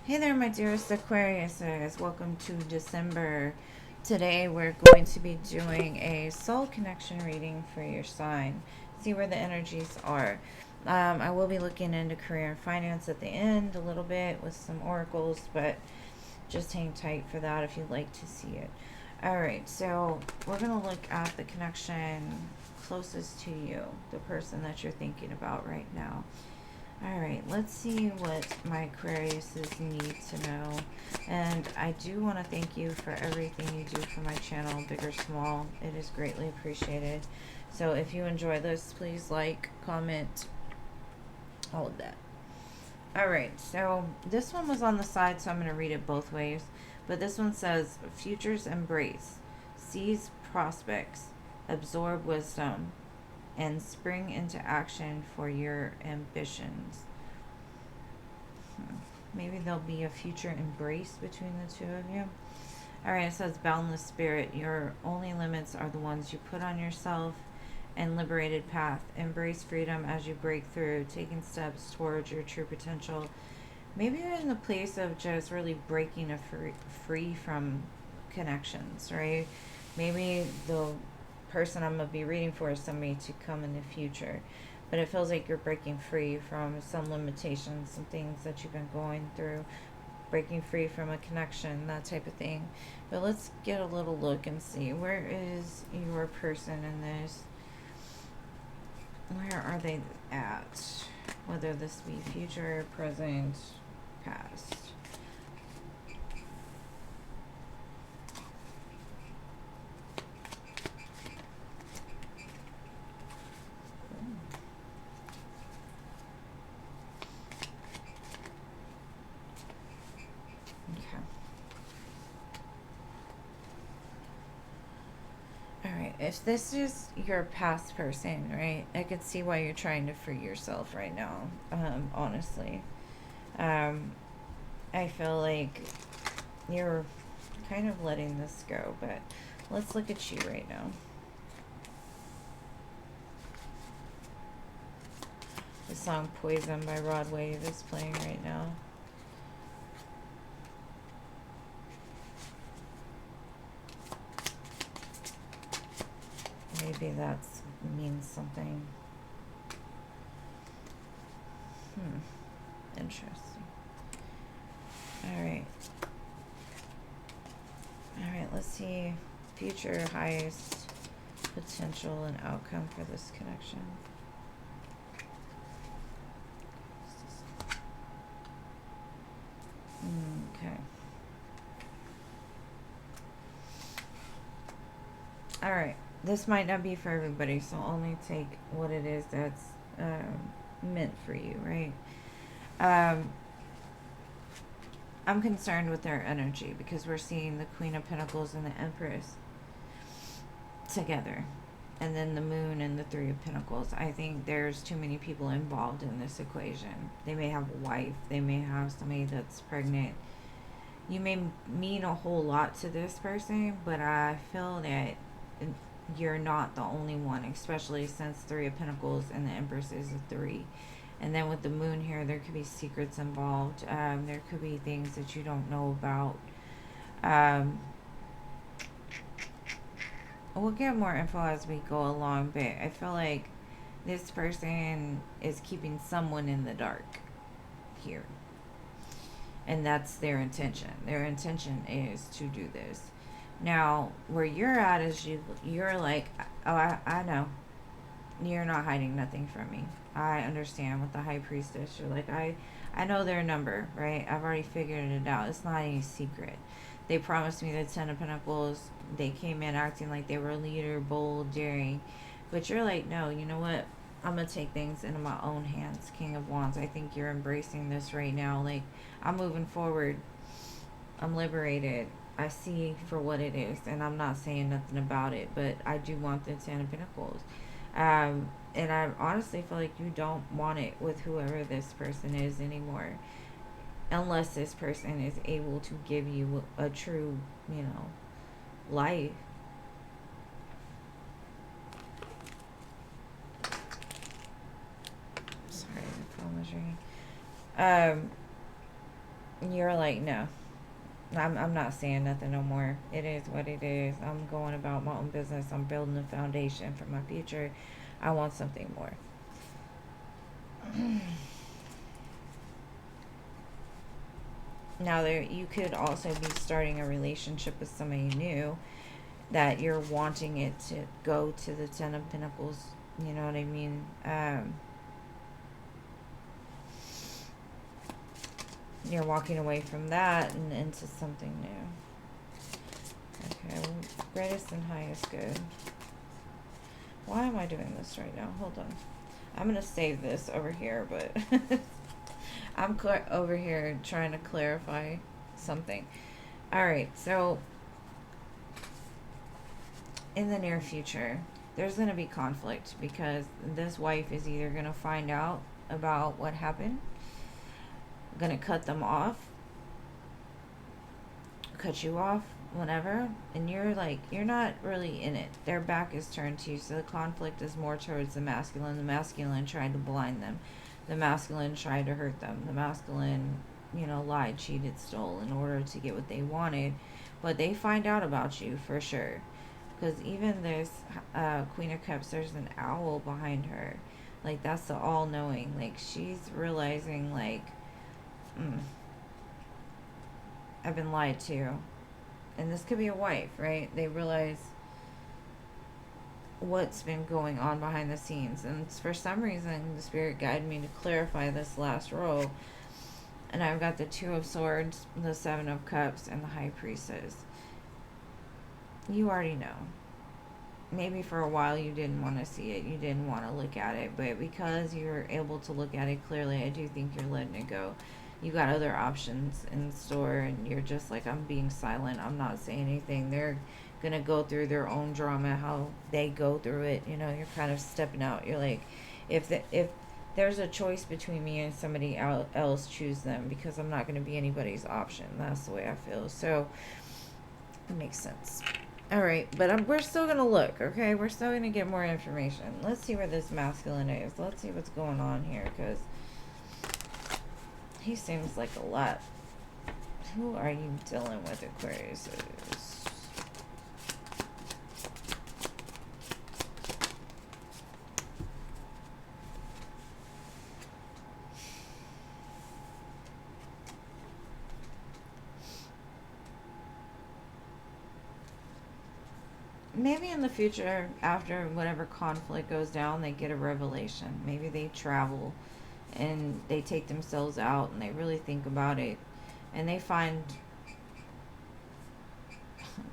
Hey there, my dearest Aquariuses. Welcome to December. Today we're going to be doing a soul connection reading for your sign. See where the energies are. I will be looking into career and finance at the end a little bit with some oracles, but just hang tight for that if you'd like to see it. Alright, so we're going to look at the connection closest to you, the person that you're thinking about right now. Alright, let's see what my Aquariuses need to know. And I do want to thank you for everything you do for my channel, big or small. It is greatly appreciated. So if you enjoy this, please like, comment, all of that. Alright, so this one was on the side, so I'm going to read it both ways. But this one says, futures embrace, seize prospects, absorb wisdom, and spring into action for your ambitions. Maybe there'll be a future embrace between the two of you. Alright, it says boundless spirit. Your only limits are the ones you put on yourself, and liberated path. Embrace freedom as you break through, taking steps towards your true potential. Maybe you're in the place of just really breaking free from connections, right? Maybe the person I'm going to be reading for is somebody to come in the future. But it feels like you're breaking free from some limitations, some things that you've been going through. Breaking free from a connection, that type of thing. But let's get a little look and see. Where is your person in this? Where are they at? Whether this be future, present, past. If this is your past person, right, I could see why you're trying to free yourself right now, honestly. I feel like you're kind of letting this go, but let's look at you right now. The song Poison by Rod Wave is playing right now. Maybe that means something. Interesting. Alright. Alright, let's see. Future highest potential and outcome for this connection. Okay. Alright. This might not be for everybody, so only take what it is that's meant for you, right? I'm concerned with their energy because we're seeing the Queen of Pentacles and the Empress together. And then the Moon and the Three of Pentacles. I think there's too many people involved in this equation. They may have a wife. They may have somebody that's pregnant. You may mean a whole lot to this person, but I feel that you're not the only one, especially since Three of Pentacles and the Empress is a 3. And then with the Moon here, there could be secrets involved. There could be things that you don't know about. We'll get more info as we go along, but I feel like this person is keeping someone in the dark here. And that's their intention. Their intention is to do this. Now, where you're at is you're like, oh, I know. You're not hiding nothing from me. I understand with the High Priestess. You're like, I know their number, right? I've already figured it out. It's not any secret. They promised me the Ten of Pentacles. They came in acting like they were a leader, bold, daring. But you're like, no, you know what? I'm going to take things into my own hands. King of Wands. I think you're embracing this right now. Like, I'm moving forward. I'm liberated. I see for what it is. And I'm not saying nothing about it. But I do want the Ten of Pentacles. And I honestly feel like you don't want it with whoever this person is anymore. Unless this person is able to give you a true, life. Sorry, the phone was ringing. you're like, no, I'm not saying nothing no more. It is what it is. I'm going about my own business. I'm building a foundation for my future. I want something more. Now, there you could also be starting a relationship with somebody new that you're wanting it to go to the Ten of Pentacles. You know what I mean? You're walking away from that and into something new. Okay, well, greatest and highest good. Why am I doing this right now? Hold on. I'm going to save this over here, but I'm over here trying to clarify something. Alright, so in the near future, there's going to be conflict because this wife is either going to find out about what happened, going to cut them off, cut you off, whatever, and you're like, you're not really in it. Their back is turned to you, so the conflict is more towards the masculine. The masculine tried to blind them. The masculine tried to hurt them. The masculine, lied, cheated, stole in order to get what they wanted. But they find out about you for sure. Because even this Queen of Cups, there's an owl behind her. Like, that's the all-knowing. Like, she's realizing, like, I've been lied to. And this could be a wife, right? They realize what's been going on behind the scenes. And for some reason, the Spirit guided me to clarify this last row. And I've got the Two of Swords, the Seven of Cups, and the High Priestess. You already know. Maybe for a while you didn't want to see it. You didn't want to look at it. But because you're able to look at it clearly, I do think you're letting it go. You got other options in store, and you're just like, I'm being silent. I'm not saying anything. They're going to go through their own drama, how they go through it. You're kind of stepping out. You're like, if there's a choice between me and somebody else, choose them, because I'm not going to be anybody's option. That's the way I feel. So it makes sense. All right, but we're still going to look, okay? We're still going to get more information. Let's see where this masculine is. Let's see what's going on here, because he seems like a lot. Who are you dealing with, Aquarius? Maybe in the future, after whatever conflict goes down, they get a revelation. Maybe they travel and they take themselves out and they really think about it. And they find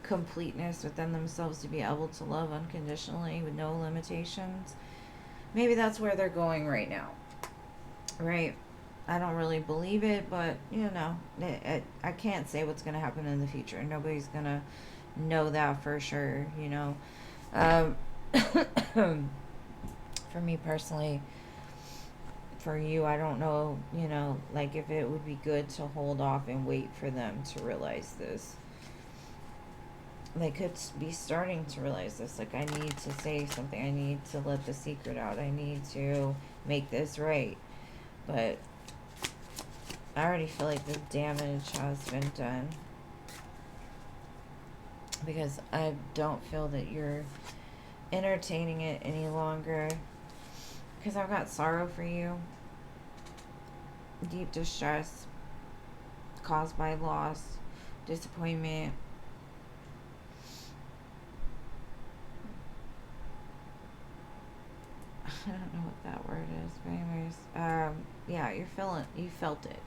completeness within themselves to be able to love unconditionally with no limitations. Maybe that's where they're going right now. Right? I don't really believe it, but, I can't say what's going to happen in the future. Nobody's going to know that for sure, For me personally, for you, I don't know, like if it would be good to hold off and wait for them to realize this. They could be starting to realize this. Like, I need to say something. I need to let the secret out. I need to make this right. But I already feel like the damage has been done. Because I don't feel that you're entertaining it any longer. Because I've got sorrow for you. Deep distress caused by loss, disappointment. I don't know what that word is, but anyways, yeah, you felt it.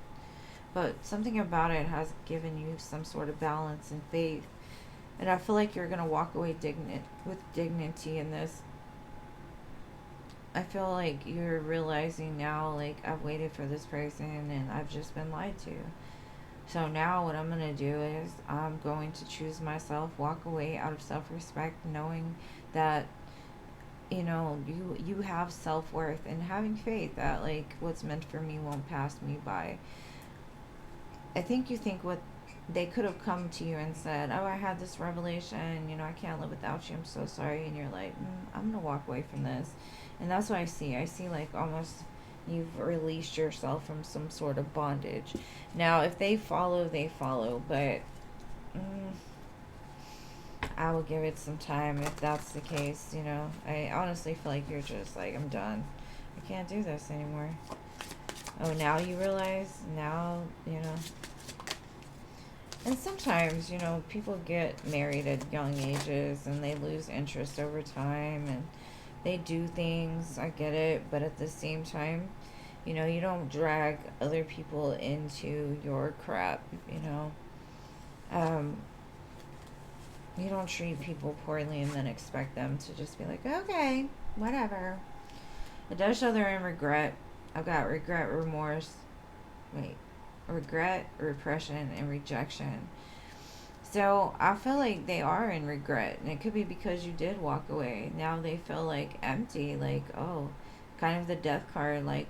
But something about it has given you some sort of balance and faith. And I feel like you're going to walk away with dignity in this. I feel like you're realizing now, like, I've waited for this person and I've just been lied to. So now what I'm going to do is I'm going to choose myself, walk away out of self-respect, knowing that, you have self-worth, and having faith that, like, what's meant for me won't pass me by. I think you think what they could have come to you and said, oh, I had this revelation, I can't live without you, I'm so sorry. And you're like, I'm going to walk away from this. And that's what I see. I see, like, almost You've released yourself from some sort of bondage. Now, if they follow, they follow, but I will give it some time if that's the case, you know. I honestly feel like you're just like, I'm done. I can't do this anymore. Oh, now you realize? Now, you know. And sometimes, you know, people get married at young ages and they lose interest over time and they do things. I get it. But at the same time, you know, you don't drag other people into your crap, you know. You don't treat people poorly and then expect them to just be like, okay, whatever. It does show they're in regret. I've got regret, remorse. Wait. Regret, repression, and rejection. So I feel like they are in regret. And it could be because you did walk away. Now they feel like empty. Like, oh, kind of the death card. Like,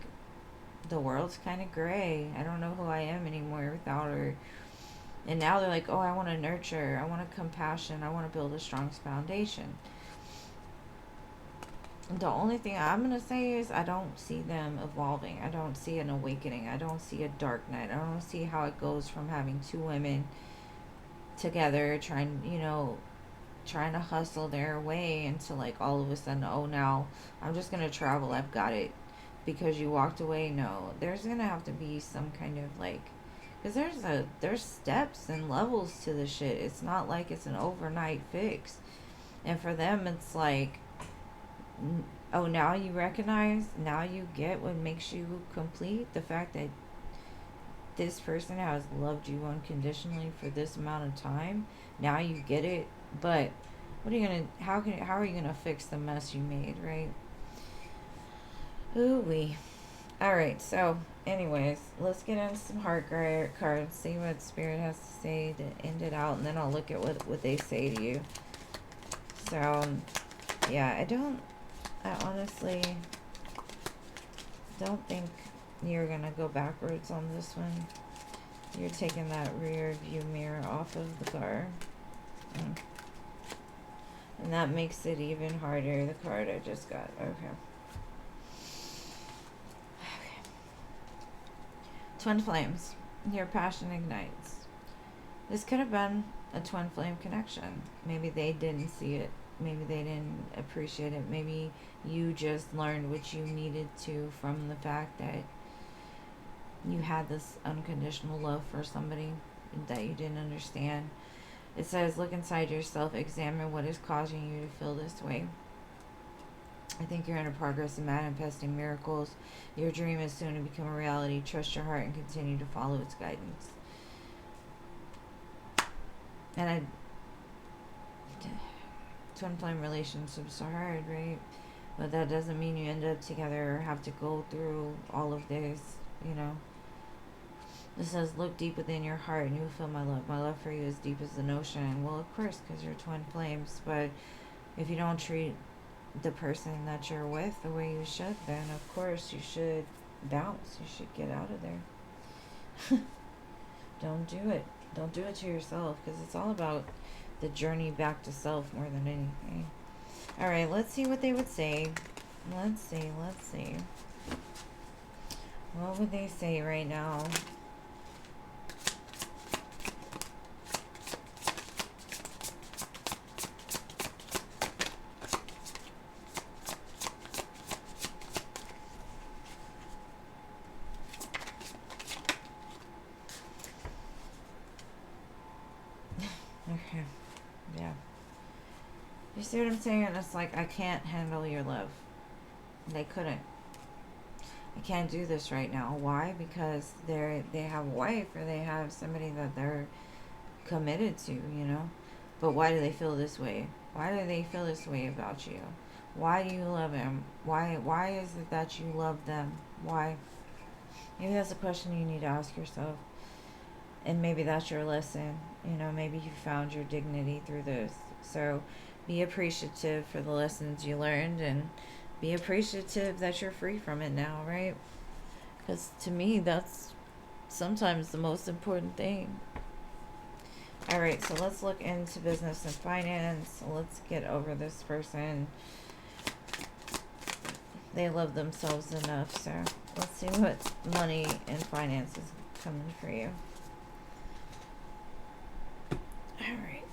the world's kind of gray. I don't know who I am anymore without her. And now they're like, oh, I want to nurture. I want a compassion. I want to build a strong foundation. The only thing I'm going to say is I don't see them evolving. I don't see an awakening. I don't see a dark night. I don't see how it goes from having two women together trying to hustle their way into like all of a sudden, oh, now I'm just going to travel. I've got it because you walked away. No, there's going to have to be some kind of like, because there's steps and levels to the shit. It's not like it's an overnight fix. And for them, it's like, oh, now you recognize, now you get what makes you complete. The fact that this person has loved you unconditionally for this amount of time. Now you get it. But what are you gonna? How are you gonna fix the mess you made, right? Ooh wee. All right. So, anyways, let's get into some heart cards. See what Spirit has to say to end it out, and then I'll look at what they say to you. So, yeah, I honestly don't think you're gonna go backwards on this one. You're taking that rear view mirror off of the car. And that makes it even harder, the card I just got. Okay. Twin flames. Your passion ignites. This could have been a twin flame connection. Maybe they didn't see it. Maybe they didn't appreciate it. Maybe you just learned what you needed to from the fact that you had this unconditional love for somebody that you didn't understand. It says, look inside yourself, examine what is causing you to feel this way. I think you're in a progress in manifesting miracles. Your dream is soon to become a reality. Trust your heart and continue to follow its guidance. And twin flame relationships are hard, right? But that doesn't mean you end up together or have to go through all of this, you know. It says, look deep within your heart and you will feel my love. My love for you is deep as an ocean. Well, of course, because you're twin flames. But if you don't treat the person that you're with the way you should, then of course you should bounce. You should get out of there. Don't do it. Don't do it to yourself, because it's all about the journey back to self more than anything. All right, let's see what they would say. Let's see. What would they say right now? Okay, yeah. You see what I'm saying? It's like, I can't handle your love. They couldn't. I can't do this right now. Why? Because they have a wife or they have somebody that they're committed to, you know? But why do they feel this way? Why do they feel this way about you? Why do you love him? Why is it that you love them? Why? Maybe that's a question you need to ask yourself. And maybe that's your lesson. You know, maybe you found your dignity through this. So be appreciative for the lessons you learned, and be appreciative that you're free from it now, right? Because to me, that's sometimes the most important thing. All right, so let's look into business and finance. Let's get over this person. They love themselves enough, so Let's see what money and finance is coming for you. Alright.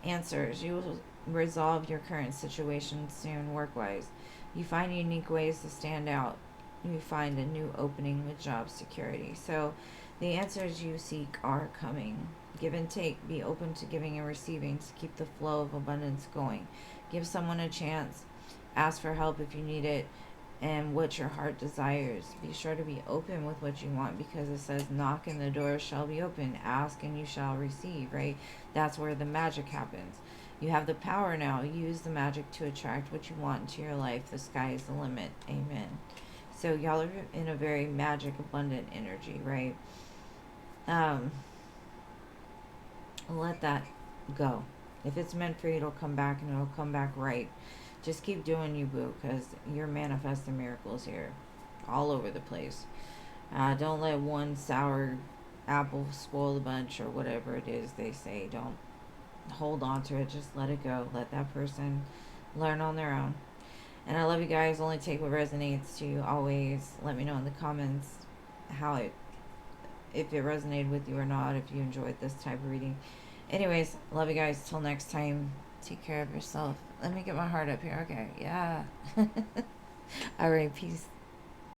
Answers. You will resolve your current situation soon work-wise. You find unique ways to stand out. You find a new opening with job security. So the answers you seek are coming. Give and take. Be open to giving and receiving to keep the flow of abundance going. Give someone a chance. Ask for help if you need it. And what your heart desires. Be sure to be open with what you want, because it says knock and the door shall be open. Ask and you shall receive, right? That's where the magic happens. You have the power now. Use the magic to attract what you want into your life. The sky is the limit. Amen. So y'all are in a very magic, abundant energy, right? Let that go. If it's meant for you, it'll come back, and it'll come back right. Just keep doing you, boo, because you're manifesting miracles here all over the place. Don't let one sour apple spoil the bunch, or whatever it is they say. Don't hold on to it. Just let it go. Let that person learn on their own. And I love you guys. Only take what resonates to you. Always let me know in the comments how if it resonated with you or not, if you enjoyed this type of reading. Anyways, love you guys. Till next time, take care of yourself. Let me get my heart up here. Okay, yeah. All right, peace.